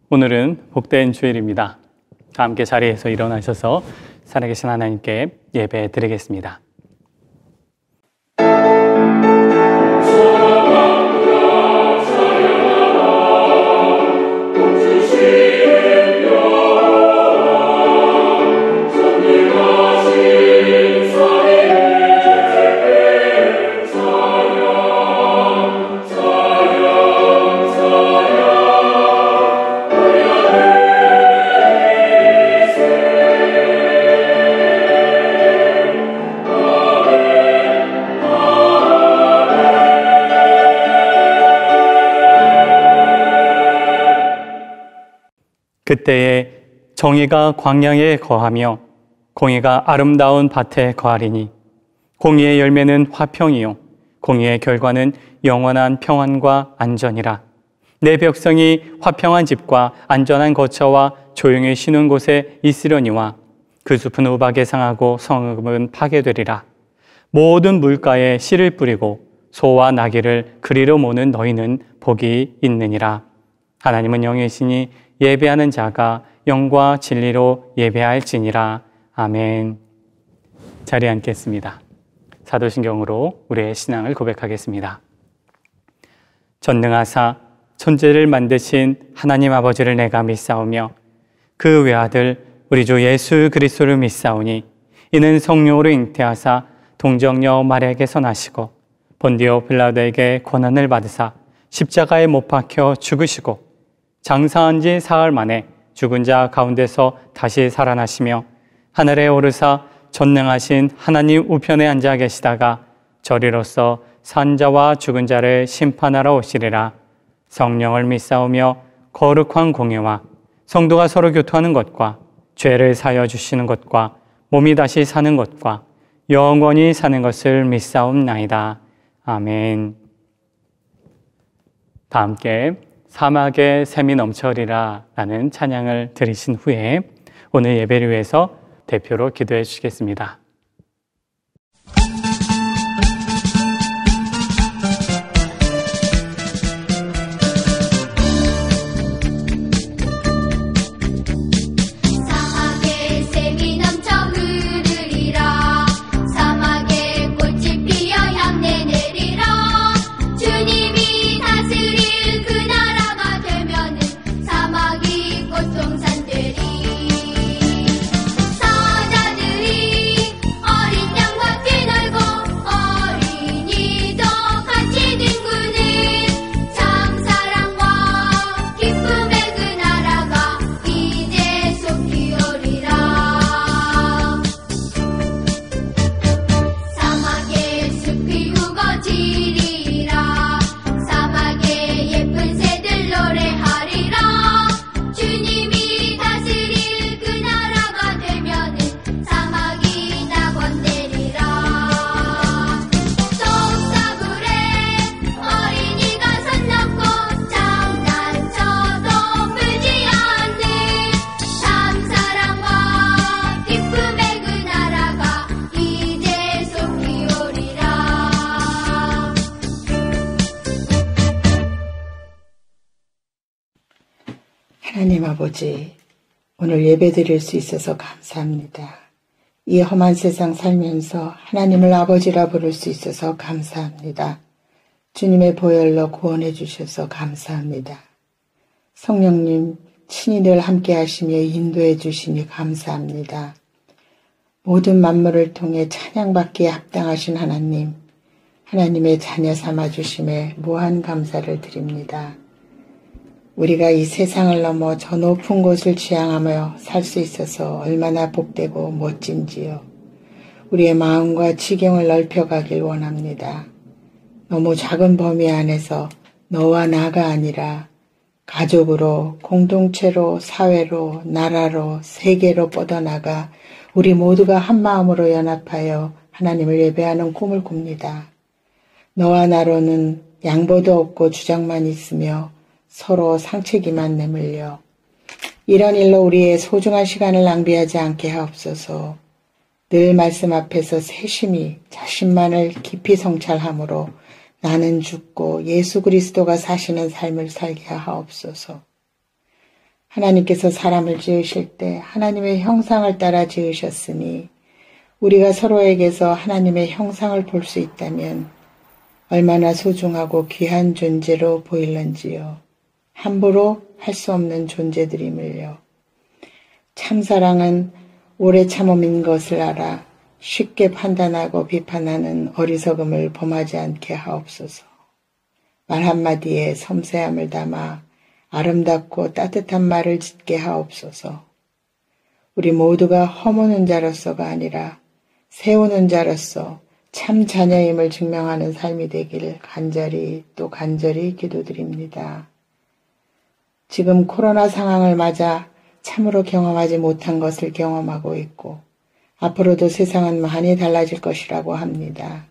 오늘은 복된 주일입니다. 다 함께 자리에서 일어나셔서 살아계신 하나님께 예배 드리겠습니다. 그때에 정의가 광야에 거하며 공의가 아름다운 밭에 거하리니 공의의 열매는 화평이요 공의의 결과는 영원한 평안과 안전이라. 내 백성이 화평한 집과 안전한 거처와 조용히 쉬는 곳에 있으려니와 그 숲은 우박에 상하고 성읍은 파괴되리라. 모든 물가에 씨를 뿌리고 소와 나귀를 그리로 모는 너희는 복이 있느니라. 하나님은 영이시니 예배하는 자가 영과 진리로 예배할지니라. 아멘. 자리에 앉겠습니다. 사도신경으로 우리의 신앙을 고백하겠습니다. 전능하사 천지를 만드신 하나님 아버지를 내가 믿사오며 그 외아들 우리 주 예수 그리스도를 믿사오니 이는 성령으로 잉태하사 동정녀 마리아에게서 나시고 본디오 빌라도에게 고난을 받으사 십자가에 못 박혀 죽으시고 장사한 지 사흘 만에 죽은 자 가운데서 다시 살아나시며 하늘에 오르사 전능하신 하나님 우편에 앉아 계시다가 저리로서 산자와 죽은 자를 심판하러 오시리라. 성령을 믿사오며 거룩한 공예와 성도가 서로 교통하는 것과 죄를 사하여 주시는 것과 몸이 다시 사는 것과 영원히 사는 것을 믿사옵나이다. 아멘. 다 함께 사막에 샘이 넘쳐리라 라는 찬양을 들으신 후에 오늘 예배를 위해서 대표로 기도해 주시겠습니다. 하나님 아버지, 오늘 예배드릴 수 있어서 감사합니다. 이 험한 세상 살면서 하나님을 아버지라 부를 수 있어서 감사합니다. 주님의 보혈로 구원해 주셔서 감사합니다. 성령님 친히 늘 함께 하시며 인도해 주시니 감사합니다. 모든 만물을 통해 찬양받기에 합당하신 하나님, 하나님의 자녀 삼아주심에 무한 감사를 드립니다. 우리가 이 세상을 넘어 저 높은 곳을 지향하며 살 수 있어서 얼마나 복되고 멋진지요. 우리의 마음과 지경을 넓혀가길 원합니다. 너무 작은 범위 안에서 너와 나가 아니라 가족으로, 공동체로, 사회로, 나라로, 세계로 뻗어나가 우리 모두가 한 마음으로 연합하여 하나님을 예배하는 꿈을 꿉니다. 너와 나로는 양보도 없고 주장만 있으며 서로 상체기만 내밀려 이런 일로 우리의 소중한 시간을 낭비하지 않게 하옵소서. 늘 말씀 앞에서 세심히 자신만을 깊이 성찰함으로 나는 죽고 예수 그리스도가 사시는 삶을 살게 하옵소서. 하나님께서 사람을 지으실 때 하나님의 형상을 따라 지으셨으니 우리가 서로에게서 하나님의 형상을 볼 수 있다면 얼마나 소중하고 귀한 존재로 보일런지요. 함부로 할 수 없는 존재들임을요. 참사랑은 오래 참음인 것을 알아 쉽게 판단하고 비판하는 어리석음을 범하지 않게 하옵소서. 말 한마디에 섬세함을 담아 아름답고 따뜻한 말을 짓게 하옵소서. 우리 모두가 허무는 자로서가 아니라 세우는 자로서 참 자녀임을 증명하는 삶이 되길 간절히 또 간절히 기도드립니다. 지금 코로나 상황을 맞아 참으로 경험하지 못한 것을 경험하고 있고 앞으로도 세상은 많이 달라질 것이라고 합니다.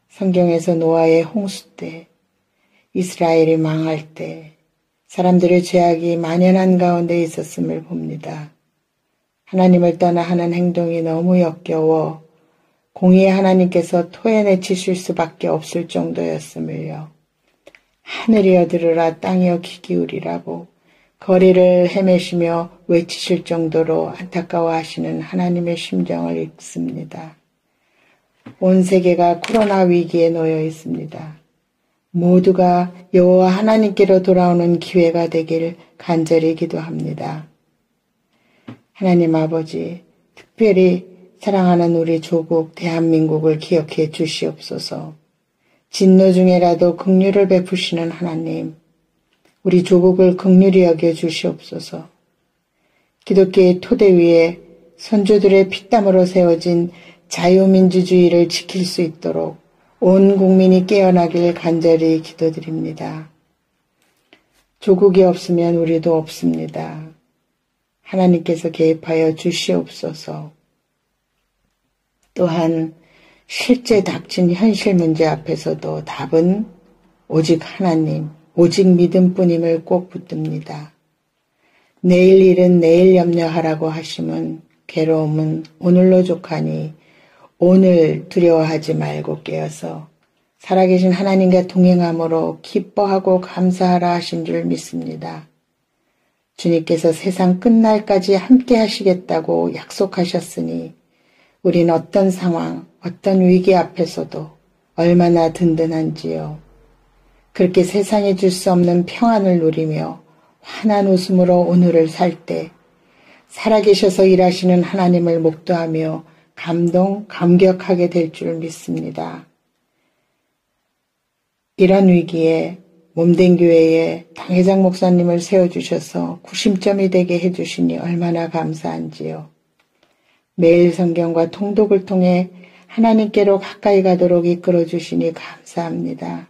성경에서 노아의 홍수 때, 이스라엘이 망할 때 사람들의 죄악이 만연한 가운데 있었음을 봅니다. 하나님을 떠나 하는 행동이 너무 역겨워 공의의 하나님께서 토해내치실 수밖에 없을 정도였음을요. 하늘이여 들으라 땅이여 귀 기울이라고 거리를 헤매시며 외치실 정도로 안타까워하시는 하나님의 심정을 읽습니다. 온 세계가 코로나 위기에 놓여 있습니다. 모두가 여호와 하나님께로 돌아오는 기회가 되길 간절히 기도합니다. 하나님 아버지, 특별히 사랑하는 우리 조국 대한민국을 기억해 주시옵소서. 진노 중에라도 긍휼을 베푸시는 하나님, 우리 조국을 긍휼히 여겨 주시옵소서. 기독교의 토대 위에 선조들의 피땀으로 세워진 자유민주주의를 지킬 수 있도록 온 국민이 깨어나길 간절히 기도드립니다. 조국이 없으면 우리도 없습니다. 하나님께서 개입하여 주시옵소서. 또한 실제 닥친 현실 문제 앞에서도 답은 오직 하나님, 오직 믿음뿐임을 꼭 붙듭니다. 내일 일은 내일 염려하라고 하심은 괴로움은 오늘로 족하니 오늘 두려워하지 말고 깨어서 살아계신 하나님과 동행함으로 기뻐하고 감사하라 하신 줄 믿습니다. 주님께서 세상 끝날까지 함께 하시겠다고 약속하셨으니 우린 어떤 상황, 어떤 위기 앞에서도 얼마나 든든한지요. 그렇게 세상에 줄 수 없는 평안을 누리며 환한 웃음으로 오늘을 살 때 살아계셔서 일하시는 하나님을 목도하며 감격하게 될 줄 믿습니다. 이런 위기에 몸된 교회에 당회장 목사님을 세워주셔서 구심점이 되게 해주시니 얼마나 감사한지요. 매일 성경과 통독을 통해 하나님께로 가까이 가도록 이끌어주시니 감사합니다.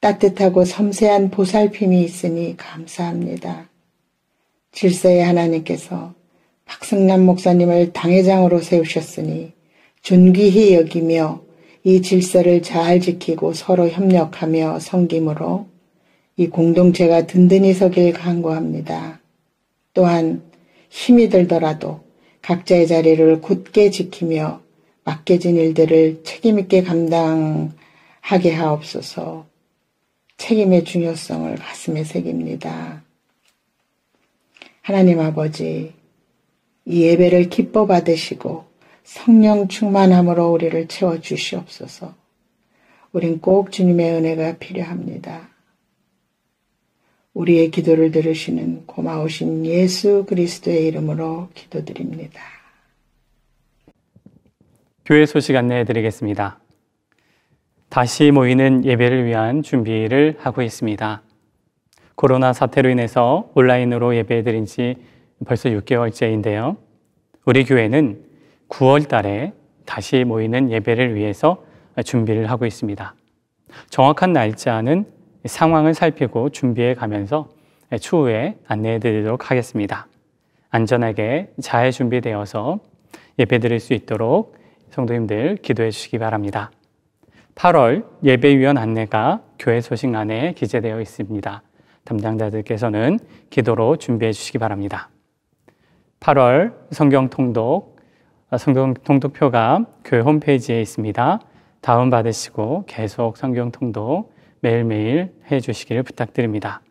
따뜻하고 섬세한 보살핌이 있으니 감사합니다. 질서의 하나님께서 박승남 목사님을 당회장으로 세우셨으니 존귀히 여기며 이 질서를 잘 지키고 서로 협력하며 섬김으로 이 공동체가 든든히 서길 간구합니다. 또한 힘이 들더라도 각자의 자리를 굳게 지키며 맡겨진 일들을 책임있게 감당하게 하옵소서. 책임의 중요성을 가슴에 새깁니다. 하나님 아버지, 이 예배를 기뻐 받으시고 성령 충만함으로 우리를 채워주시옵소서. 우린 꼭 주님의 은혜가 필요합니다. 우리의 기도를 들으시는 고마우신 예수 그리스도의 이름으로 기도드립니다. 교회 소식 안내해 드리겠습니다. 다시 모이는 예배를 위한 준비를 하고 있습니다. 코로나 사태로 인해서 온라인으로 예배 드린 지 벌써 6개월째인데요. 우리 교회는 9월 달에 다시 모이는 예배를 위해서 준비를 하고 있습니다. 정확한 날짜는 상황을 살피고 준비해 가면서 추후에 안내해 드리도록 하겠습니다. 안전하게 잘 준비되어서 예배 드릴 수 있도록 성도님들 기도해 주시기 바랍니다. 8월 예배위원 안내가 교회 소식란에 기재되어 있습니다. 담당자들께서는 기도로 준비해 주시기 바랍니다. 8월 성경 통독표가 교회 홈페이지에 있습니다. 다운받으시고 계속 성경 통독 매일매일 해 주시기를 부탁드립니다.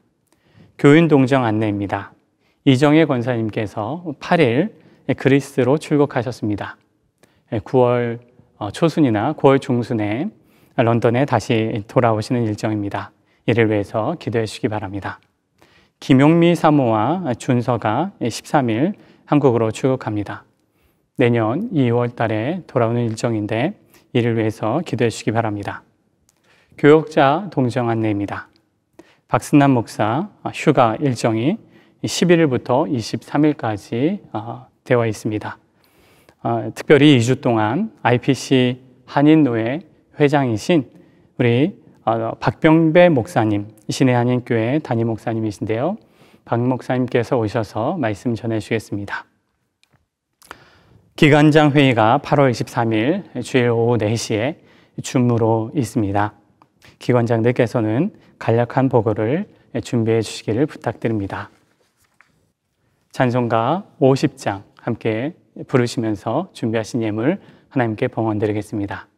교인 동정 안내입니다. 이정혜 권사님께서 8일 그리스로 출국하셨습니다. 9월 초순이나 9월 중순에 런던에 다시 돌아오시는 일정입니다. 이를 위해서 기도해 주시기 바랍니다. 김용미 사모와 준서가 13일 한국으로 출국합니다. 내년 2월 달에 돌아오는 일정인데 이를 위해서 기도해 주시기 바랍니다. 교역자 동정 안내입니다. 박승남 목사 휴가 일정이 11일부터 23일까지 되어 있습니다. 특별히 2주 동안 IPC 한인노회 회장이신 우리 박병배 목사님, 신의 한인교회 담임 목사님이신데요. 박 목사님께서 오셔서 말씀 전해주시겠습니다. 기관장 회의가 8월 23일 주일 오후 4시에 줌으로 있습니다. 기관장들께서는 간략한 보고를 준비해 주시기를 부탁드립니다. 찬송가 50장 함께 부르시면서 준비하신 예물 하나님께 봉헌드리겠습니다.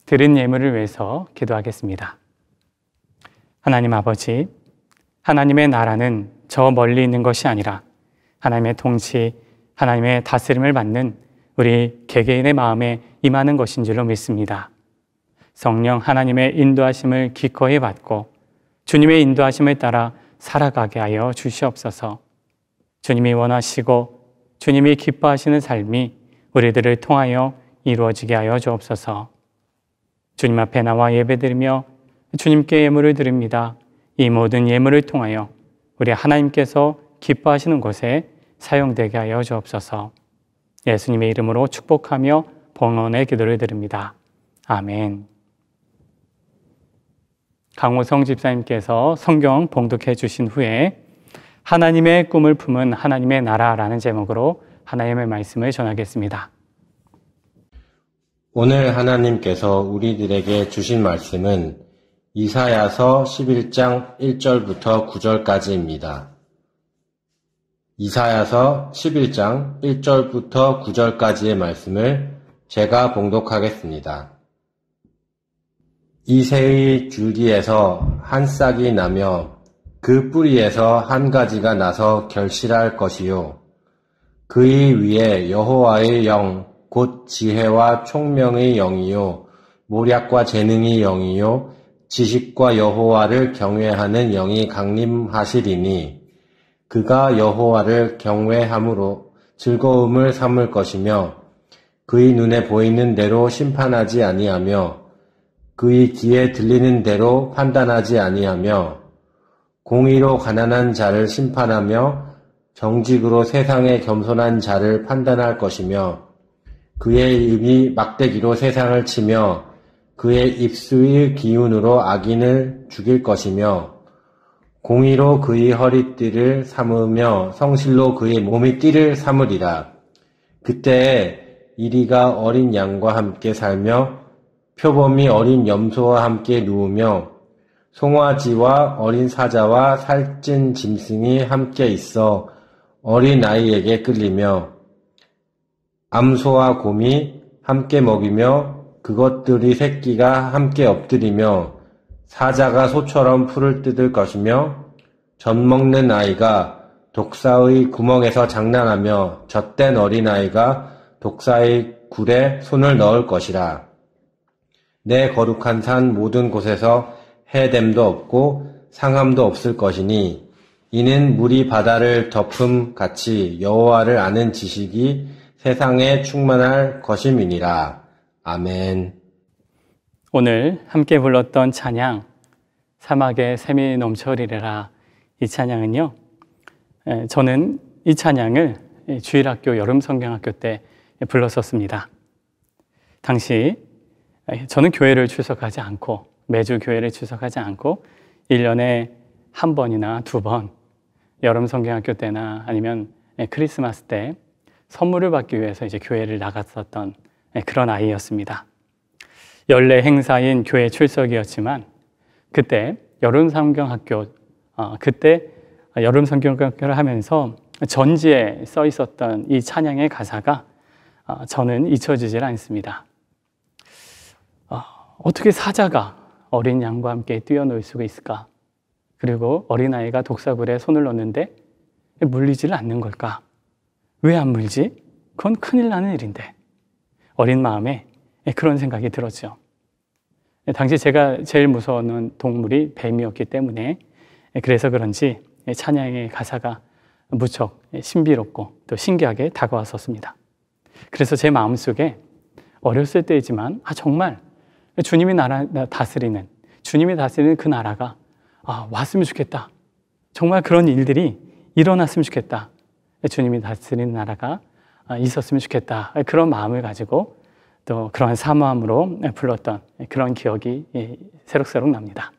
드린 예물을 위해서 기도하겠습니다. 하나님 아버지, 하나님의 나라는 저 멀리 있는 것이 아니라 하나님의 통치, 하나님의 다스림을 받는 우리 개개인의 마음에 임하는 것인 줄로 믿습니다. 성령 하나님의 인도하심을 기꺼이 받고 주님의 인도하심을 따라 살아가게 하여 주시옵소서. 주님이 원하시고 주님이 기뻐하시는 삶이 우리들을 통하여 이루어지게 하여 주옵소서. 주님 앞에 나와 예배드리며 주님께 예물을 드립니다. 이 모든 예물을 통하여 우리 하나님께서 기뻐하시는 곳에 사용되게 하여 주옵소서. 예수님의 이름으로 축복하며 봉헌의 기도를 드립니다. 아멘. 강호성 집사님께서 성경 봉독해 주신 후에 하나님의 꿈을 품은 하나님의 나라라는 제목으로 하나님의 말씀을 전하겠습니다. 오늘 하나님께서 우리들에게 주신 말씀은 이사야서 11장 1절부터 9절까지입니다. 이사야서 11장 1절부터 9절까지의 말씀을 제가 봉독하겠습니다. 이새의 줄기에서 한 싹이 나며 그 뿌리에서 한 가지가 나서 결실할 것이요. 그의 위에 여호와의 영, 곧 지혜와 총명의 영이요. 모략과 재능의 영이요. 지식과 여호와를 경외하는 영이 강림하시리니 그가 여호와를 경외함으로 즐거움을 삼을 것이며 그의 눈에 보이는 대로 심판하지 아니하며 그의 귀에 들리는 대로 판단하지 아니하며 공의로 가난한 자를 심판하며 정직으로 세상에 겸손한 자를 판단할 것이며 그의 입이 막대기로 세상을 치며 그의 입술의 기운으로 악인을 죽일 것이며 공의로 그의 허리띠를 삼으며 성실로 그의 몸의 띠를 삼으리라. 그때에 이리가 어린 양과 함께 살며 표범이 어린 염소와 함께 누우며 송아지와 어린 사자와 살찐 짐승이 함께 있어 어린 아이에게 끌리며 암소와 곰이 함께 먹이며 그것들의 새끼가 함께 엎드리며 사자가 소처럼 풀을 뜯을 것이며 젖 먹는 아이가 독사의 구멍에서 장난하며 젖된 어린아이가 독사의 굴에 손을 넣을 것이라. 내 거룩한 산 모든 곳에서 해됨도 없고 상함도 없을 것이니 이는 물이 바다를 덮음 같이 여호와를 아는 지식이 세상에 충만할 것임이니라. 아멘. 오늘 함께 불렀던 찬양 사막에 샘이 넘쳐흐리리라, 이 찬양은요, 저는 이 찬양을 주일학교 여름성경학교 때 불렀었습니다. 당시 저는 교회를 출석하지 않고, 매주 교회를 출석하지 않고 1년에 한 번이나 두 번 여름성경학교 때나 아니면 크리스마스 때 선물을 받기 위해서 이제 교회를 나갔었던 그런 아이였습니다. 연례 행사인 교회 출석이었지만 그때 여름성경학교를 하면서 전지에 써 있었던 이 찬양의 가사가 저는 잊혀지질 않습니다. 어떻게 사자가 어린 양과 함께 뛰어놀 수가 있을까? 그리고 어린아이가 독사굴에 손을 넣는데 물리지를 않는 걸까? 왜 안 물지? 그건 큰일 나는 일인데. 어린 마음에 그런 생각이 들었죠. 당시 제가 제일 무서워하는 동물이 뱀이었기 때문에 그래서 그런지 찬양의 가사가 무척 신비롭고 또 신기하게 다가왔었습니다. 그래서 제 마음속에 어렸을 때이지만 정말 주님이 다스리는 그 나라가 왔으면 좋겠다. 정말 그런 일들이 일어났으면 좋겠다. 주님이 다스리는 나라가 있었으면 좋겠다. 그런 마음을 가지고 또 그러한 사모함으로 불렀던 그런 기억이 새록새록 납니다.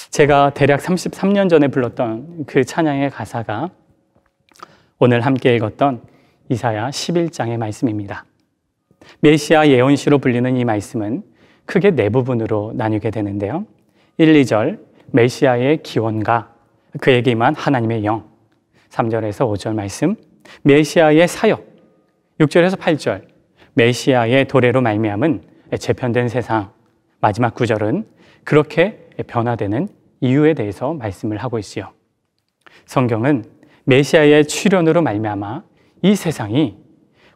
제가 대략 33년 전에 불렀던 그 찬양의 가사가 오늘 함께 읽었던 이사야 11장의 말씀입니다. 메시아 예언시로 불리는 이 말씀은 크게 네 부분으로 나뉘게 되는데요. 1, 2절 메시아의 기원과 그에게 임한 하나님의 영, 3절에서 5절 말씀 메시아의 사역, 6절에서 8절 메시아의 도래로 말미암은 재편된 세상, 마지막 9절은 그렇게 변화되는 이유에 대해서 말씀을 하고 있지요. 성경은 메시아의 출현으로 말미암아 이 세상이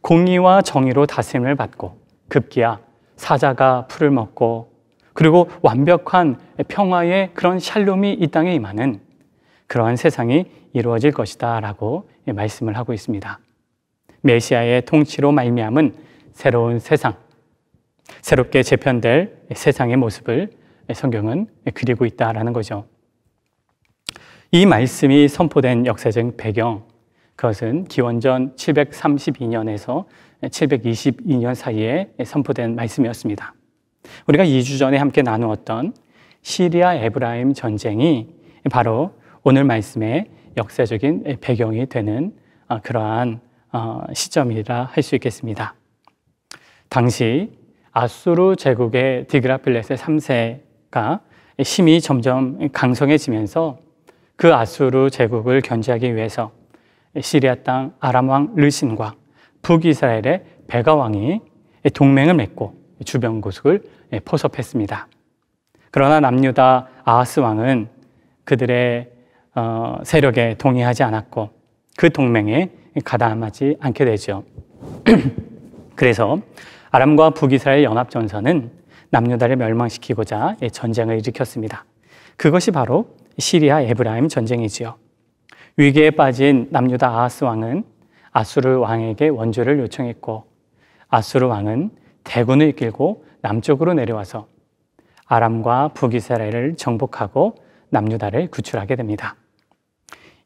공의와 정의로 다스림을 받고 급기야 사자가 풀을 먹고 그리고 완벽한 평화의 그런 샬롬이 이 땅에 임하는 그러한 세상이 이루어질 것이다 라고 말씀을 하고 있습니다. 메시아의 통치로 말미암은 새로운 세상, 새롭게 재편될 세상의 모습을 성경은 그리고 있다라는 거죠. 이 말씀이 선포된 역사적 배경, 그것은 기원전 732년에서 722년 사이에 선포된 말씀이었습니다. 우리가 2주 전에 함께 나누었던 시리아 에브라임 전쟁이 바로 오늘 말씀의 역사적인 배경이 되는 그러한 시점이라 할 수 있겠습니다. 당시 아수르 제국의 디그라필레세 3세가 힘이 점점 강성해지면서 그 아수르 제국을 견제하기 위해서 시리아 땅 아람 왕 르신과 북이스라엘의 베가 왕이 동맹을 맺고 주변 곳을 포섭했습니다. 그러나 남유다 아하스 왕은 그들의 세력에 동의하지 않았고 그 동맹에 가담하지 않게 되죠. 그래서 아람과 북이스라엘 연합전선은 남유다를 멸망시키고자 전쟁을 일으켰습니다. 그것이 바로 시리아 에브라임 전쟁이지요. 위기에 빠진 남유다 아하스 왕은 아수르 왕에게 원조를 요청했고 아수르 왕은 대군을 이끌고 남쪽으로 내려와서 아람과 북이스라엘을 정복하고 남유다를 구출하게 됩니다.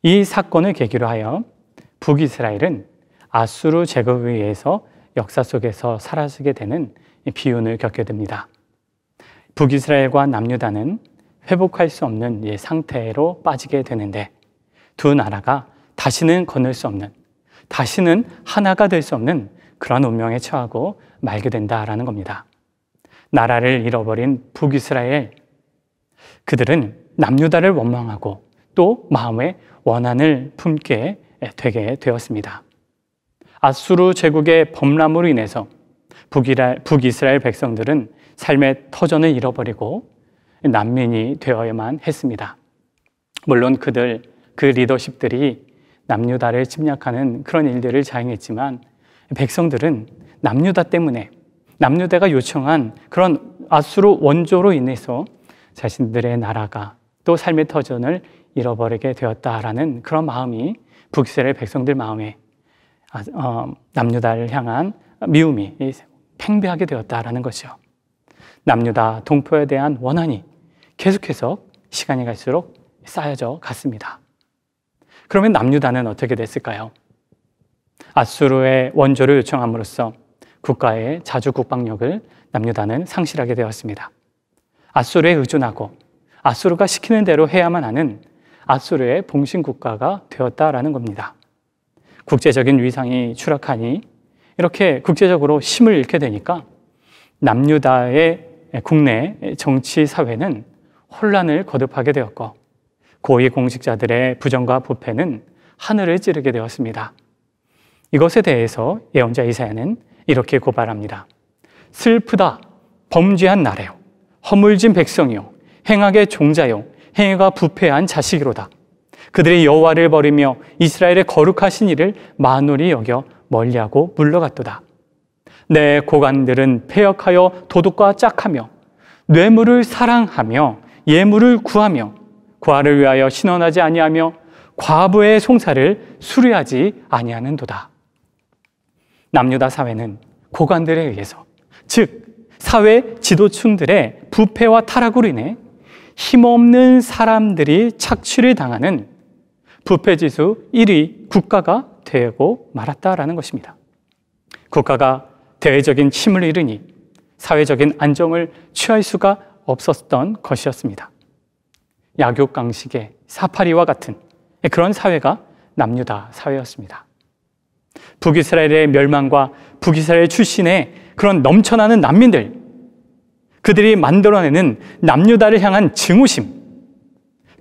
이 사건을 계기로 하여 북이스라엘은 아수르 제국에 의해서 역사 속에서 사라지게 되는 비운을 겪게 됩니다. 북이스라엘과 남유다는 회복할 수 없는 상태로 빠지게 되는데 두 나라가 다시는 건널 수 없는, 다시는 하나가 될 수 없는 그런 운명에 처하고 말게 된다라는 겁니다. 나라를 잃어버린 북이스라엘, 그들은 남유다를 원망하고 또 마음에 원한을 품게 되게 되었습니다. 아수르 제국의 범람으로 인해서 북이스라엘 백성들은 삶의 터전을 잃어버리고 난민이 되어야만 했습니다. 물론 그 리더십들이 남유다를 침략하는 그런 일들을 자행했지만 백성들은 남유다 때문에 남유다가 요청한 그런 아수르 원조로 인해서 자신들의 나라가 또 삶의 터전을 잃어버리게 되었다라는 그런 마음이 북이스라엘 백성들 마음에 남유다를 향한 미움이 팽배하게 되었다라는 것이죠. 남유다 동포에 대한 원한이 계속해서 시간이 갈수록 쌓여져 갔습니다. 그러면 남유다는 어떻게 됐을까요? 아수르의 원조를 요청함으로써 국가의 자주 국방력을 남유다는 상실하게 되었습니다. 아수르에 의존하고 아수르가 시키는 대로 해야만 하는 아수르의 봉신국가가 되었다라는 겁니다. 국제적인 위상이 추락하니 이렇게 국제적으로 힘을 잃게 되니까 남유다의 국내 정치 사회는 혼란을 거듭하게 되었고 고위 공직자들의 부정과 부패는 하늘을 찌르게 되었습니다. 이것에 대해서 예언자 이사야는 이렇게 고발합니다. 슬프다, 범죄한 나라요, 허물진 백성이요, 행악의 종자요, 행위가 부패한 자식이로다. 그들이 여호와를 버리며 이스라엘의 거룩하신 이를 만홀히 여겨 멀리하고 물러갔도다. 내 고관들은 패역하여 도둑과 짝하며 뇌물을 사랑하며 예물을 구하며 과를 위하여 신원하지 아니하며 과부의 송사를 수리하지 아니하는도다. 남유다 사회는 고관들에 의해서, 즉 사회 지도층들의 부패와 타락으로 인해 힘없는 사람들이 착취를 당하는 부패지수 1위 국가가 되고 말았다라는 것입니다. 국가가 대외적인 힘을 잃으니 사회적인 안정을 취할 수가 없었던 것이었습니다. 약육강식의 사파리와 같은 그런 사회가 남유다 사회였습니다. 북이스라엘의 멸망과 북이스라엘 출신의 그런 넘쳐나는 난민들, 그들이 만들어내는 남유다를 향한 증오심,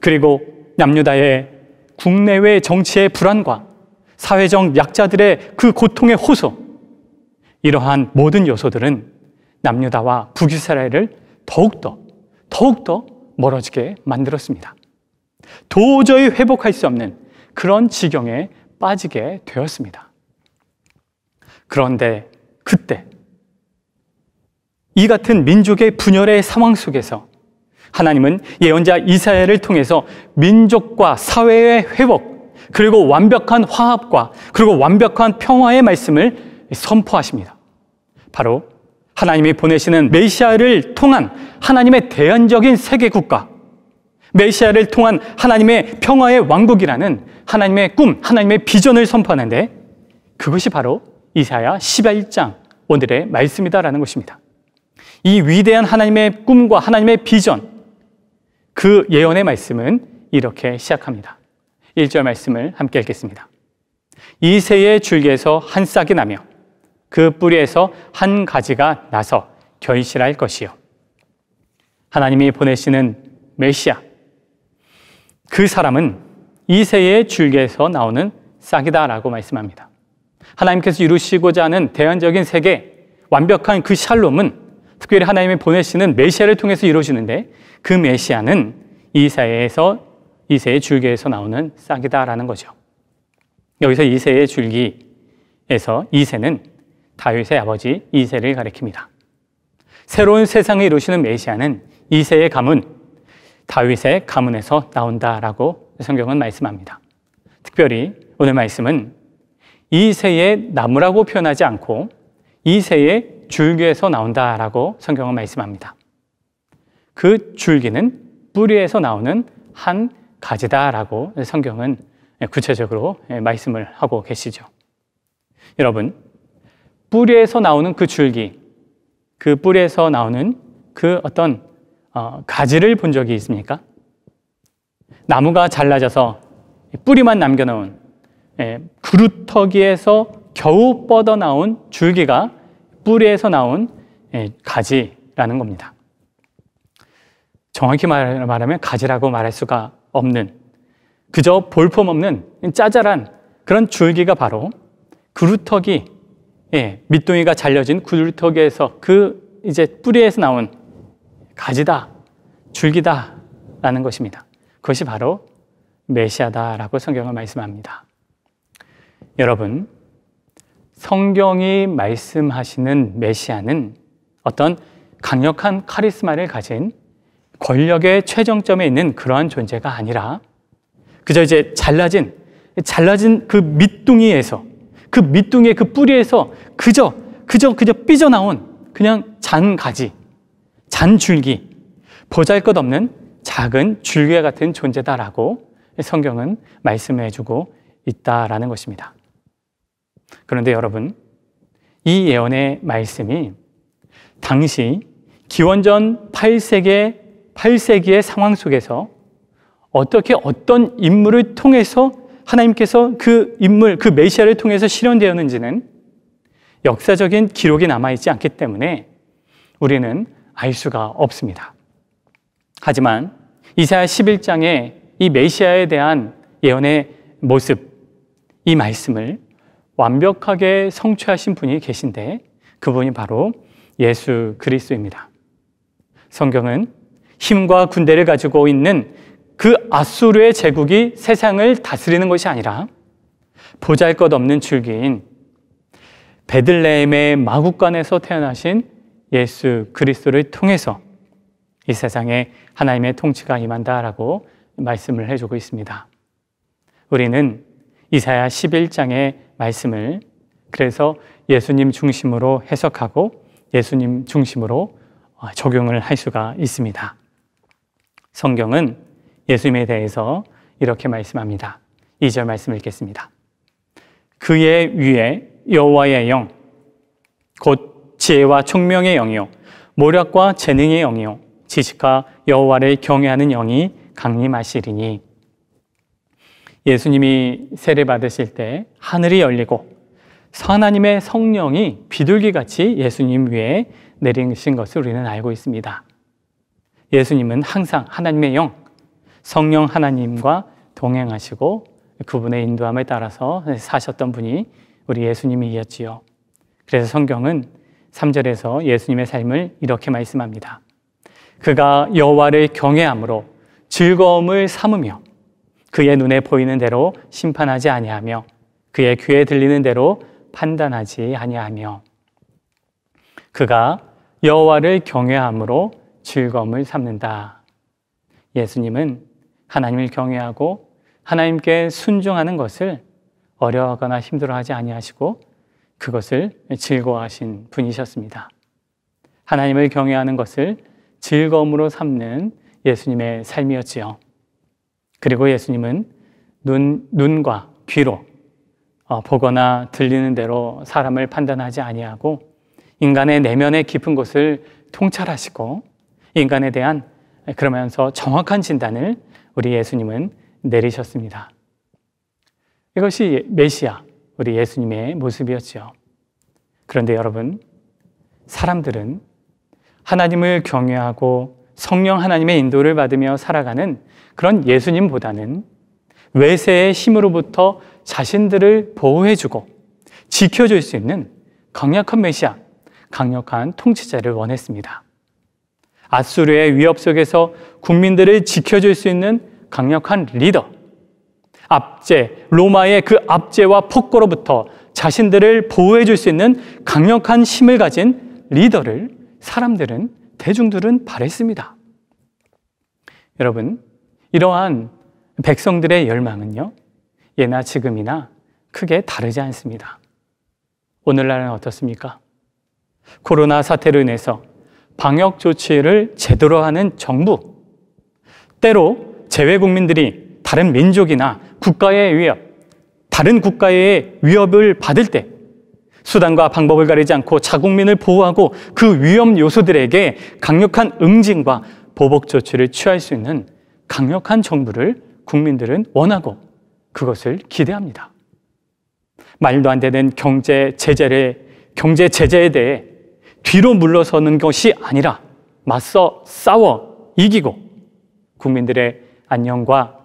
그리고 남유다의 국내외 정치의 불안과 사회적 약자들의 그 고통의 호소, 이러한 모든 요소들은 남유다와 북이스라엘을 더욱더 멀어지게 만들었습니다. 도저히 회복할 수 없는 그런 지경에 빠지게 되었습니다. 그런데 그때 이 같은 민족의 분열의 상황 속에서 하나님은 예언자 이사야를 통해서 민족과 사회의 회복, 그리고 완벽한 화합과 그리고 완벽한 평화의 말씀을 선포하십니다. 바로 하나님이 보내시는 메시아를 통한 하나님의 대안적인 세계 국가, 메시아를 통한 하나님의 평화의 왕국이라는 하나님의 꿈, 하나님의 비전을 선포하는데 그것이 바로 이사야 11장 오늘의 말씀이다라는 것입니다. 이 위대한 하나님의 꿈과 하나님의 비전, 그 예언의 말씀은 이렇게 시작합니다. 1절 말씀을 함께 읽겠습니다. 이새의 줄기에서 한 싹이 나며 그 뿌리에서 한 가지가 나서 결실할 것이요. 하나님이 보내시는 메시아, 그 사람은 이새의 줄기에서 나오는 싹이다라고 말씀합니다. 하나님께서 이루시고자 하는 대안적인 세계, 완벽한 그 샬롬은 특별히 하나님이 보내시는 메시아를 통해서 이루어지는데 그 메시아는 이새의 줄기에서 나오는 싹이다라는 거죠. 여기서 이새의 줄기에서 이새는 다윗의 아버지 이새를 가리킵니다. 새로운 세상을 이루시는 메시아는 이새의 가문, 다윗의 가문에서 나온다라고 성경은 말씀합니다. 특별히 오늘 말씀은 이새의 나무라고 표현하지 않고 이새의 줄기에서 나온다라고 성경은 말씀합니다. 그 줄기는 뿌리에서 나오는 한 가지다라고 성경은 구체적으로 말씀을 하고 계시죠. 여러분, 뿌리에서 나오는 그 줄기, 그 뿌리에서 나오는 그 어떤 가지를 본 적이 있습니까? 나무가 잘라져서 뿌리만 남겨놓은 그루터기에서 겨우 뻗어나온 줄기가 뿌리에서 나온 가지라는 겁니다. 정확히 말하면 가지라고 말할 수가 없는, 그저 볼품없는 짜잘한 그런 줄기가 바로 그루터기, 밑둥이가 잘려진 그루터기에서 그 이제 뿌리에서 나온 가지다, 줄기다라는 것입니다. 그것이 바로 메시아다라고 성경은 말씀합니다. 여러분, 성경이 말씀하시는 메시아는 어떤 강력한 카리스마를 가진 권력의 최정점에 있는 그러한 존재가 아니라 그저 이제 잘라진 그 밑둥이에서, 그 밑둥이의 그 뿌리에서 그저 삐져나온 그냥 잔 가지, 잔 줄기, 보잘것없는 작은 줄기와 같은 존재다라고 성경은 말씀해주고 있다라는 것입니다. 그런데 여러분, 이 예언의 말씀이 당시 기원전 8세기의 상황 속에서 어떻게 어떤 인물을 통해서 하나님께서 그 인물, 그 메시아를 통해서 실현되었는지는 역사적인 기록이 남아있지 않기 때문에 우리는 알 수가 없습니다. 하지만 이사야 11장의 이 메시아에 대한 예언의 모습, 이 말씀을 완벽하게 성취하신 분이 계신데 그분이 바로 예수 그리스도입니다. 성경은 힘과 군대를 가지고 있는 그 아수르의 제국이 세상을 다스리는 것이 아니라 보잘것없는 줄기인 베들레헴의 마구간에서 태어나신 예수 그리스도를 통해서 이 세상에 하나님의 통치가 임한다라고 말씀을 해주고 있습니다. 우리는 이사야 11장의 말씀을 그래서 예수님 중심으로 해석하고 예수님 중심으로 적용을 할 수가 있습니다. 성경은 예수님에 대해서 이렇게 말씀합니다. 2절 말씀을 읽겠습니다. 그의 위에 여호와의 영, 곧 지혜와 총명의 영이요 모략과 재능의 영이요 지식과 여호와를 경외하는 영이 강림하시리니. 예수님이 세례 받으실 때 하늘이 열리고 하나님의 성령이 비둘기같이 예수님 위에 내리신 것을 우리는 알고 있습니다. 예수님은 항상 하나님의 영, 성령 하나님과 동행하시고 그분의 인도함을 따라서 사셨던 분이 우리 예수님이었지요. 그래서 성경은 3절에서 예수님의 삶을 이렇게 말씀합니다. 그가 여호와를 경외함으로 즐거움을 삼으며 그의 눈에 보이는 대로 심판하지 아니하며 그의 귀에 들리는 대로 판단하지 아니하며. 그가 여호와를 경외함으로 즐거움을 삼는다. 예수님은 하나님을 경외하고 하나님께 순종하는 것을 어려워하거나 힘들어하지 아니하시고 그것을 즐거워하신 분이셨습니다. 하나님을 경외하는 것을 즐거움으로 삼는 예수님의 삶이었지요. 그리고 예수님은 눈과 귀로 보거나 들리는 대로 사람을 판단하지 아니하고 인간의 내면의 깊은 곳을 통찰하시고 인간에 대한 그러면서 정확한 진단을 우리 예수님은 내리셨습니다. 이것이 메시아, 우리 예수님의 모습이었죠. 그런데 여러분, 사람들은 하나님을 경외하고 성령 하나님의 인도를 받으며 살아가는 그런 예수님보다는 외세의 힘으로부터 자신들을 보호해주고 지켜줄 수 있는 강력한 메시아, 강력한 통치자를 원했습니다. 아수르의 위협 속에서 국민들을 지켜줄 수 있는 강력한 리더, 압제, 로마의 그 압제와 폭거로부터 자신들을 보호해줄 수 있는 강력한 힘을 가진 리더를 사람들은, 대중들은 바랬습니다. 여러분, 이러한 백성들의 열망은요, 예나 지금이나 크게 다르지 않습니다. 오늘날은 어떻습니까? 코로나 사태로 인해서 방역 조치를 제대로 하는 정부, 때로 재외 국민들이 다른 민족이나 국가의 위협, 다른 국가의 위협을 받을 때 수단과 방법을 가리지 않고 자국민을 보호하고 그 위험 요소들에게 강력한 응징과 보복 조치를 취할 수 있는 강력한 정부를 국민들은 원하고 그것을 기대합니다. 말도 안 되는 경제 제재에 대해 뒤로 물러서는 것이 아니라 맞서 싸워 이기고 국민들의 안녕과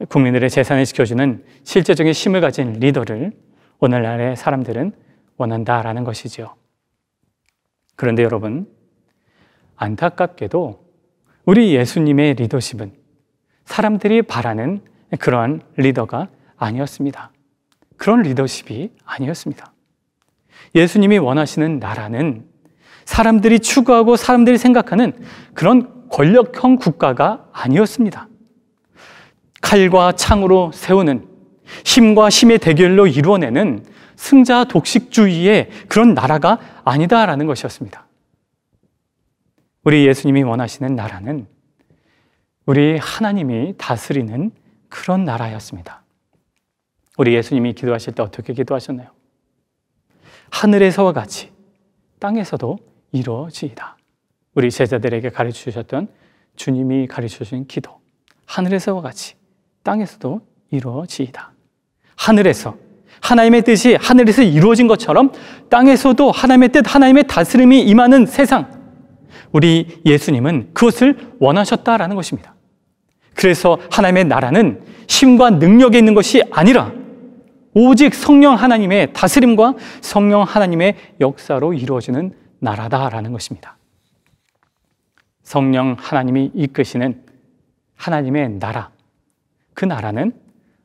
국민들의 재산을 지켜주는 실제적인 힘을 가진 리더를 오늘날의 사람들은 원한다라는 것이죠. 그런데 여러분, 안타깝게도 우리 예수님의 리더십은 사람들이 바라는 그러한 리더가 아니었습니다. 그런 리더십이 아니었습니다. 예수님이 원하시는 나라는 사람들이 추구하고 사람들이 생각하는 그런 권력형 국가가 아니었습니다. 칼과 창으로 세우는 힘과 힘의 대결로 이루어내는 승자 독식주의의 그런 나라가 아니다라는 것이었습니다. 우리 예수님이 원하시는 나라는 우리 하나님이 다스리는 그런 나라였습니다. 우리 예수님이 기도하실 때 어떻게 기도하셨나요? 하늘에서와 같이 땅에서도 이루어지이다. 우리 제자들에게 가르쳐 주셨던 주님이 가르쳐 주신 기도, 하늘에서와 같이 땅에서도 이루어지이다. 하늘에서 하나님의 뜻이 하늘에서 이루어진 것처럼 땅에서도 하나님의 뜻, 하나님의 다스림이 임하는 세상, 우리 예수님은 그것을 원하셨다라는 것입니다. 그래서 하나님의 나라는 힘과 능력에 있는 것이 아니라 오직 성령 하나님의 다스림과 성령 하나님의 역사로 이루어지는 나라다라는 것입니다. 성령 하나님이 이끄시는 하나님의 나라, 그 나라는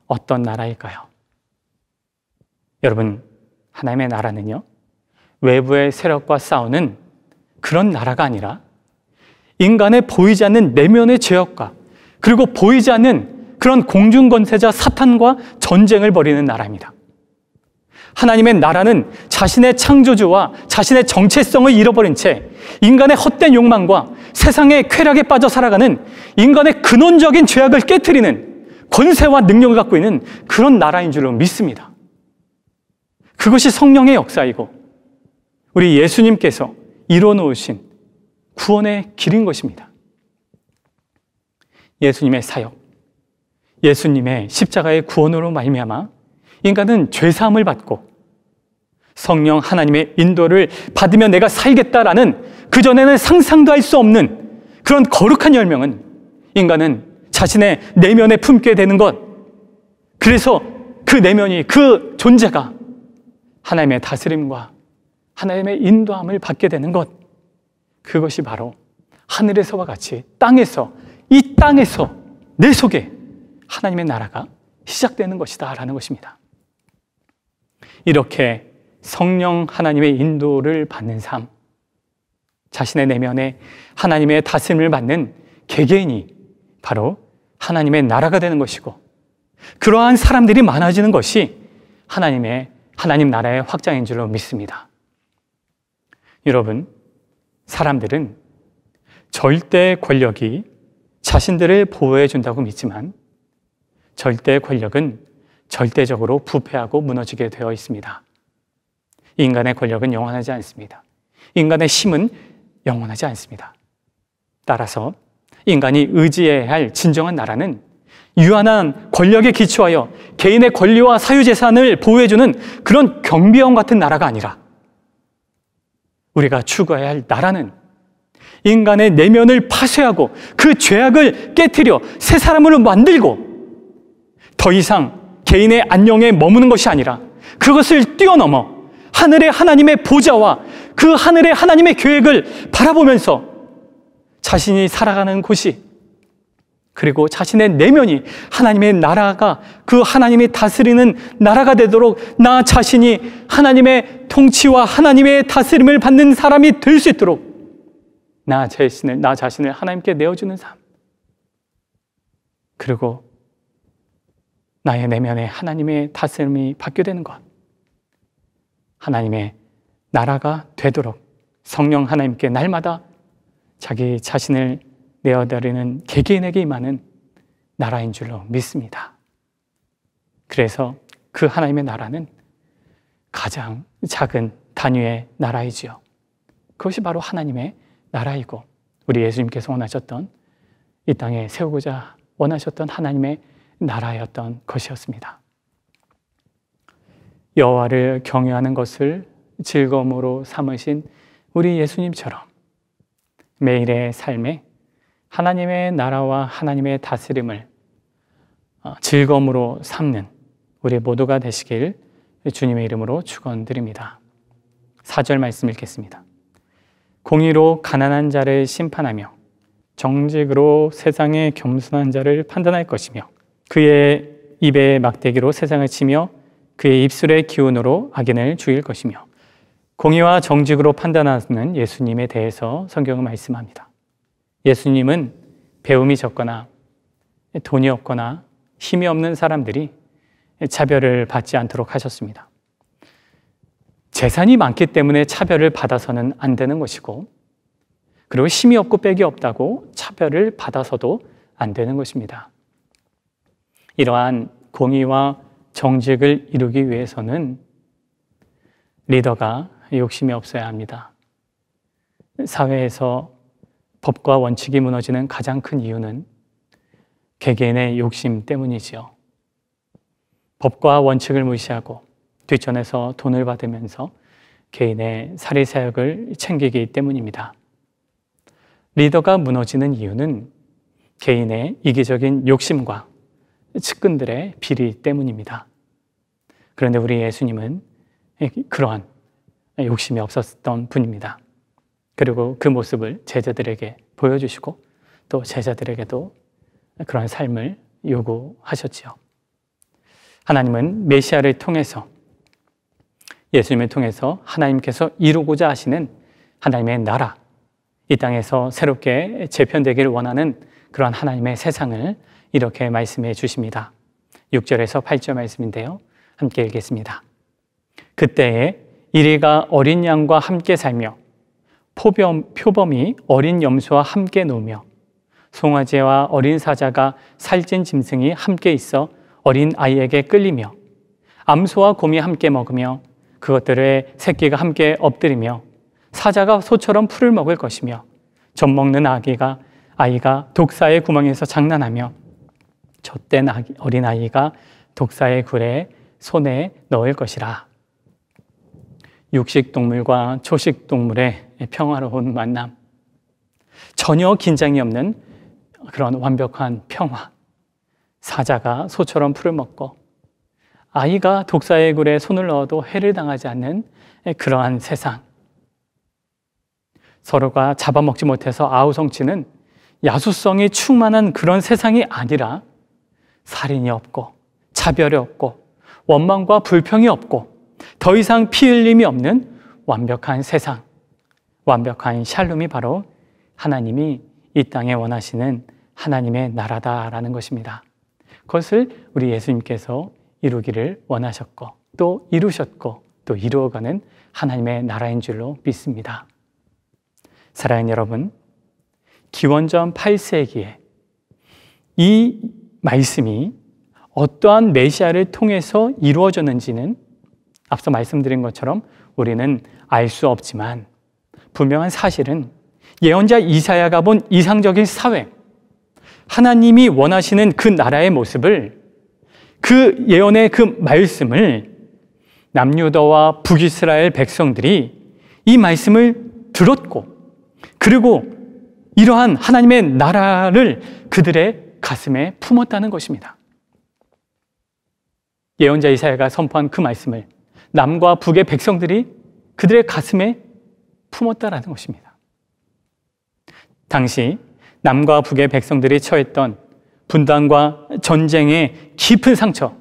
어떤 나라일까요? 여러분, 하나님의 나라는요, 외부의 세력과 싸우는 그런 나라가 아니라 인간의 보이지 않는 내면의 죄악과 그리고 보이지 않는 그런 공중권세자 사탄과 전쟁을 벌이는 나라입니다. 하나님의 나라는 자신의 창조주와 자신의 정체성을 잃어버린 채 인간의 헛된 욕망과 세상의 쾌락에 빠져 살아가는 인간의 근원적인 죄악을 깨트리는 권세와 능력을 갖고 있는 그런 나라인 줄로 믿습니다. 그것이 성령의 역사이고 우리 예수님께서 이뤄놓으신 구원의 길인 것입니다. 예수님의 사역, 예수님의 십자가의 구원으로 말미암아 인간은 죄사함을 받고 성령 하나님의 인도를 받으며 내가 살겠다라는 그전에는 상상도 할 수 없는 그런 거룩한 열명은 인간은 자신의 내면에 품게 되는 것, 그래서 그 내면이, 그 존재가 하나님의 다스림과 하나님의 인도함을 받게 되는 것, 그것이 바로 하늘에서와 같이 땅에서, 이 땅에서 내 속에 하나님의 나라가 시작되는 것이다 라는 것입니다. 이렇게 성령 하나님의 인도를 받는 삶, 자신의 내면에 하나님의 다스림을 받는 개개인이 바로 하나님의 나라가 되는 것이고, 그러한 사람들이 많아지는 것이 하나님 나라의 확장인 줄로 믿습니다. 여러분, 사람들은 절대 권력이 자신들을 보호해 준다고 믿지만 절대 권력은 절대적으로 부패하고 무너지게 되어 있습니다. 인간의 권력은 영원하지 않습니다. 인간의 힘은 영원하지 않습니다. 따라서 인간이 의지해야 할 진정한 나라는 유한한 권력에 기초하여 개인의 권리와 사유재산을 보호해주는 그런 경비원 같은 나라가 아니라 우리가 추구해야 할 나라는 인간의 내면을 파쇄하고 그 죄악을 깨트려 새 사람으로 만들고 더 이상 개인의 안녕에 머무는 것이 아니라 그것을 뛰어넘어 하늘의 하나님의 보좌와 그 하늘의 하나님의 계획을 바라보면서 자신이 살아가는 곳이, 그리고 자신의 내면이 하나님의 나라가, 그 하나님이 다스리는 나라가 되도록 나 자신이 하나님의 통치와 하나님의 다스림을 받는 사람이 될 수 있도록 나 자신을 하나님께 내어주는 삶, 그리고 나의 내면에 하나님의 다스림이 받게 되는 것, 하나님의 나라가 되도록 성령 하나님께 날마다 자기 자신을 내어드리는 개개인에게 임하는 나라인 줄로 믿습니다. 그래서 그 하나님의 나라는 가장 작은 단위의 나라이지요. 그것이 바로 하나님의 나라이고 우리 예수님께서 원하셨던, 이 땅에 세우고자 원하셨던 하나님의 나라였던 것이었습니다. 여호와를 경외하는 것을 즐거움으로 삼으신 우리 예수님처럼 매일의 삶에 하나님의 나라와 하나님의 다스림을 즐거움으로 삼는 우리 모두가 되시길 주님의 이름으로 축원드립니다. 4절 말씀 읽겠습니다. 공의로 가난한 자를 심판하며 정직으로 세상의 겸손한 자를 판단할 것이며 그의 입의 막대기로 세상을 치며 그의 입술의 기운으로 악인을 죽일 것이며, 공의와 정직으로 판단하는 예수님에 대해서 성경은 말씀합니다. 예수님은 배움이 적거나 돈이 없거나 힘이 없는 사람들이 차별을 받지 않도록 하셨습니다. 재산이 많기 때문에 차별을 받아서는 안 되는 것이고, 그리고 힘이 없고 빽이 없다고 차별을 받아서도 안 되는 것입니다. 이러한 공의와 정직을 이루기 위해서는 리더가 욕심이 없어야 합니다. 사회에서 법과 원칙이 무너지는 가장 큰 이유는 개개인의 욕심 때문이지요. 법과 원칙을 무시하고 뒷전에서 돈을 받으면서 개인의 사리사욕을 챙기기 때문입니다. 리더가 무너지는 이유는 개인의 이기적인 욕심과 측근들의 비리 때문입니다. 그런데 우리 예수님은 그러한 욕심이 없었던 분입니다. 그리고 그 모습을 제자들에게 보여주시고 또 제자들에게도 그런 삶을 요구하셨지요. 하나님은 메시아를 통해서, 예수님을 통해서 하나님께서 이루고자 하시는 하나님의 나라, 이 땅에서 새롭게 재편되기를 원하는 그런 하나님의 세상을 이렇게 말씀해 주십니다. 6절에서 8절 말씀인데요, 함께 읽겠습니다. 그때에 이리가 어린 양과 함께 살며 표범이 어린 염소와 함께 놀며 송아지와 어린 사자가 살찐 짐승이 함께 있어 어린 아이에게 끌리며 암소와 곰이 함께 먹으며 그것들의 새끼가 함께 엎드리며 사자가 소처럼 풀을 먹을 것이며 젖먹는 아이가 독사의 구멍에서 장난하며 젖된 어린 아이가 독사의 굴에 손에 넣을 것이라. 육식동물과 초식동물의 평화로운 만남, 전혀 긴장이 없는 그런 완벽한 평화, 사자가 소처럼 풀을 먹고 아이가 독사의 굴에 손을 넣어도 해를 당하지 않는 그러한 세상, 서로가 잡아먹지 못해서 아우성치는 야수성이 충만한 그런 세상이 아니라 살인이 없고 차별이 없고 원망과 불평이 없고 더 이상 피 흘림이 없는 완벽한 세상, 완벽한 샬롬이 바로 하나님이 이 땅에 원하시는 하나님의 나라다라는 것입니다. 그것을 우리 예수님께서 이루기를 원하셨고 또 이루셨고 또 이루어가는 하나님의 나라인 줄로 믿습니다. 사랑하는 여러분, 기원전 8세기에 이 말씀이 어떠한 메시아를 통해서 이루어졌는지는 앞서 말씀드린 것처럼 우리는 알 수 없지만 분명한 사실은 예언자 이사야가 본 이상적인 사회, 하나님이 원하시는 그 나라의 모습을, 그 예언의 그 말씀을 남유다와 북이스라엘 백성들이 이 말씀을 들었고, 그리고 이러한 하나님의 나라를 그들의 가슴에 품었다는 것입니다. 예언자 이사야가 선포한 그 말씀을 남과 북의 백성들이 그들의 가슴에 품었다라는 것입니다. 당시 남과 북의 백성들이 처했던 분단과 전쟁의 깊은 상처,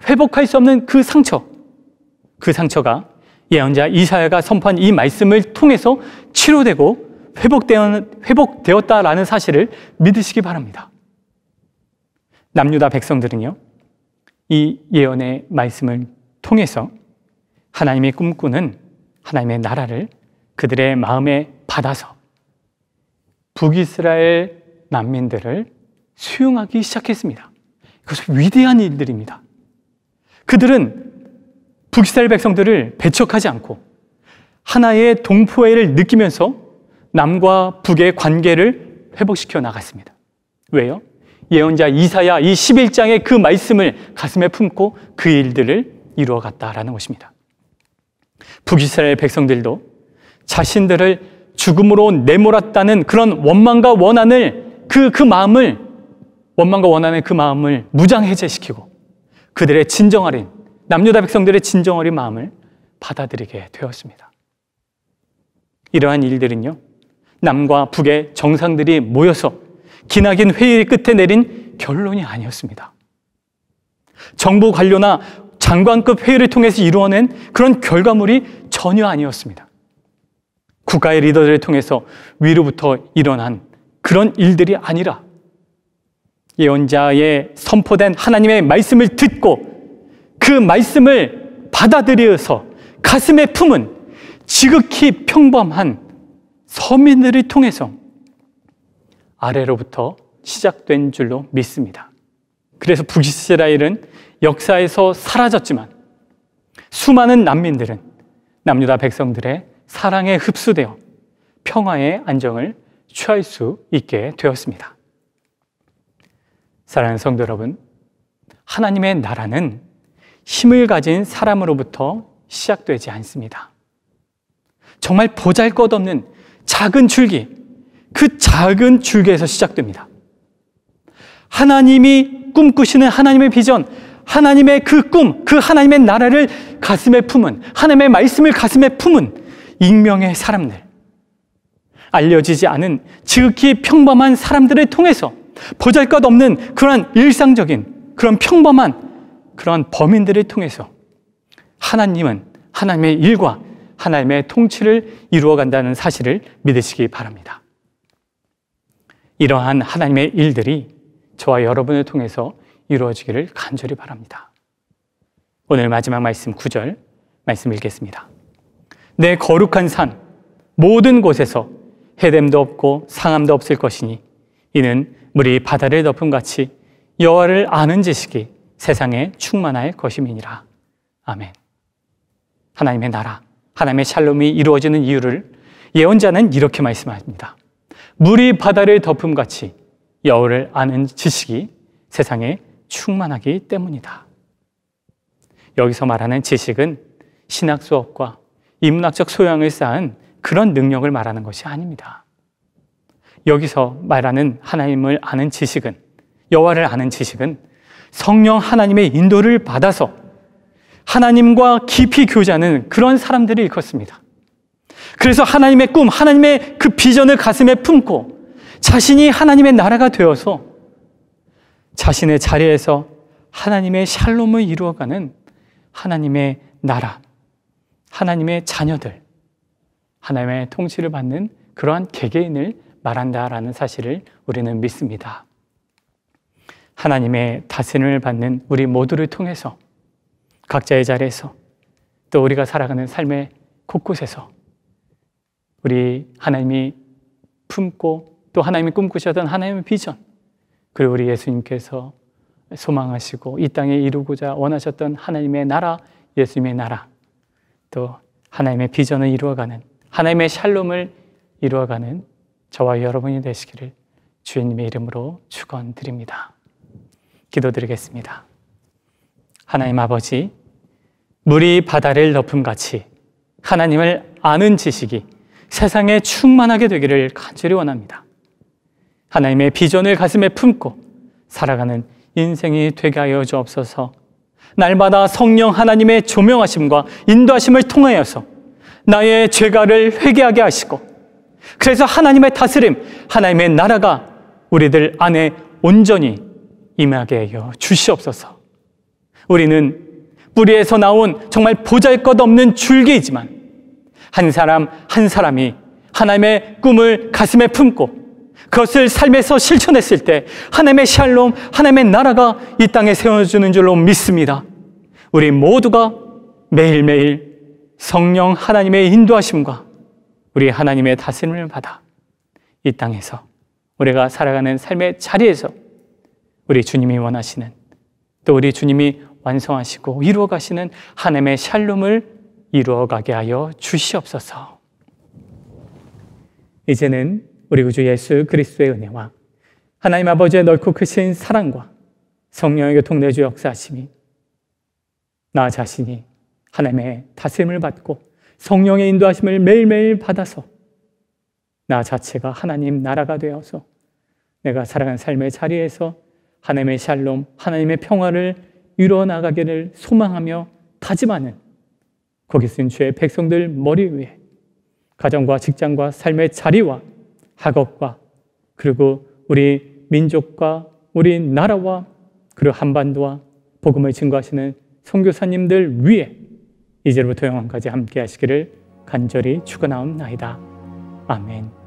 회복할 수 없는 그 상처가 예언자 이사야가 선포한 이 말씀을 통해서 치료되고 회복되었다라는 사실을 믿으시기 바랍니다. 남유다 백성들은요, 이 예언의 말씀을 통해서 하나님이 꿈꾸는 하나님의 나라를 그들의 마음에 받아서 북이스라엘 난민들을 수용하기 시작했습니다. 이것은 위대한 일들입니다. 그들은 북이스라엘 백성들을 배척하지 않고 하나의 동포애를 느끼면서 남과 북의 관계를 회복시켜 나갔습니다. 왜요? 예언자 이사야 이 11장의 그 말씀을 가슴에 품고 그 일들을 이루어갔다라는 것입니다. 북이스라엘 백성들도 자신들을 죽음으로 내몰았다는 그런 원망과 원한을 그 마음을 무장 해제시키고 그들의 진정어린 남유다 백성들의 진정어린 마음을 받아들이게 되었습니다. 이러한 일들은요, 남과 북의 정상들이 모여서 기나긴 회의 끝에 내린 결론이 아니었습니다. 정부 관료나 장관급 회의를 통해서 이루어낸 그런 결과물이 전혀 아니었습니다. 국가의 리더들을 통해서 위로부터 일어난 그런 일들이 아니라 예언자의 선포된 하나님의 말씀을 듣고 그 말씀을 받아들여서 가슴에 품은 지극히 평범한 서민들을 통해서 아래로부터 시작된 줄로 믿습니다. 그래서 북이스라엘은 역사에서 사라졌지만 수많은 난민들은 남유다 백성들의 사랑에 흡수되어 평화의 안정을 취할 수 있게 되었습니다. 사랑하는 성도 여러분, 하나님의 나라는 힘을 가진 사람으로부터 시작되지 않습니다. 정말 보잘것없는 작은 줄기, 그 작은 줄기에서 시작됩니다. 하나님이 꿈꾸시는 하나님의 비전, 하나님의 그 꿈, 그 하나님의 나라를 가슴에 품은, 하나님의 말씀을 가슴에 품은 익명의 사람들, 알려지지 않은 지극히 평범한 사람들을 통해서 보잘것없는 그런 일상적인 그런 평범한 그런 범인들을 통해서 하나님은 하나님의 일과 하나님의 통치를 이루어간다는 사실을 믿으시기 바랍니다. 이러한 하나님의 일들이 저와 여러분을 통해서 이루어지기를 간절히 바랍니다. 오늘 마지막 말씀 9절 말씀 읽겠습니다. 내 거룩한 산 모든 곳에서 해됨도 없고 상함도 없을 것이니 이는 물이 바다를 덮음같이 여호와를 아는 지식이 세상에 충만할 것임이니라. 아멘. 하나님의 나라, 하나님의 샬롬이 이루어지는 이유를 예언자는 이렇게 말씀합니다. 물이 바다를 덮음같이 여호와를 아는 지식이 세상에 충만하기 때문이다. 여기서 말하는 지식은 신학 수업과 인문학적 소양을 쌓은 그런 능력을 말하는 것이 아닙니다. 여기서 말하는 하나님을 아는 지식은, 여호와를 아는 지식은 성령 하나님의 인도를 받아서 하나님과 깊이 교제하는 그런 사람들을 일컫습니다. 그래서 하나님의 꿈, 하나님의 그 비전을 가슴에 품고 자신이 하나님의 나라가 되어서 자신의 자리에서 하나님의 샬롬을 이루어가는 하나님의 나라, 하나님의 자녀들, 하나님의 통치를 받는 그러한 개개인을 말한다라는 사실을 우리는 믿습니다. 하나님의 다스림을 받는 우리 모두를 통해서 각자의 자리에서 또 우리가 살아가는 삶의 곳곳에서 우리 하나님이 품고 또 하나님이 꿈꾸셨던 하나님의 비전, 그리고 우리 예수님께서 소망하시고 이 땅에 이루고자 원하셨던 하나님의 나라, 예수님의 나라, 또 하나님의 비전을 이루어가는, 하나님의 샬롬을 이루어가는 저와 여러분이 되시기를 주님의 이름으로 축원드립니다. 기도드리겠습니다. 하나님 아버지, 물이 바다를 덮음같이 하나님을 아는 지식이 세상에 충만하게 되기를 간절히 원합니다. 하나님의 비전을 가슴에 품고 살아가는 인생이 되게 하여 주옵소서. 날마다 성령 하나님의 조명하심과 인도하심을 통하여서 나의 죄가를 회개하게 하시고, 그래서 하나님의 다스림, 하나님의 나라가 우리들 안에 온전히 임하게 하여 주시옵소서. 우리는 뿌리에서 나온 정말 보잘것없는 줄기이지만 한 사람 한 사람이 하나님의 꿈을 가슴에 품고 그것을 삶에서 실천했을 때 하나님의 샬롬, 하나님의 나라가 이 땅에 세워주는 줄로 믿습니다. 우리 모두가 매일매일 성령 하나님의 인도하심과 우리 하나님의 다스림을 받아 이 땅에서 우리가 살아가는 삶의 자리에서 우리 주님이 원하시는, 또 우리 주님이 완성하시고 이루어가시는 하나님의 샬롬을 이루어가게 하여 주시옵소서. 이제는 우리 구주 예수 그리스도의 은혜와 하나님 아버지의 넓고 크신 사랑과 성령의 교통내주 역사하심이 나 자신이 하나님의 다스림을 받고 성령의 인도하심을 매일매일 받아서 나 자체가 하나님 나라가 되어서 내가 살아가는 삶의 자리에서 하나님의 샬롬, 하나님의 평화를 이루어 나가기를 소망하며 다짐하는 거기 쓴 주의 백성들 머리 위에 가정과 직장과 삶의 자리와 학업과 그리고 우리 민족과 우리 나라와 그리고 한반도와 복음을 증거하시는 선교사님들 위에 이제부터 영원까지 함께 하시기를 간절히 축원하옵나이다. 아멘.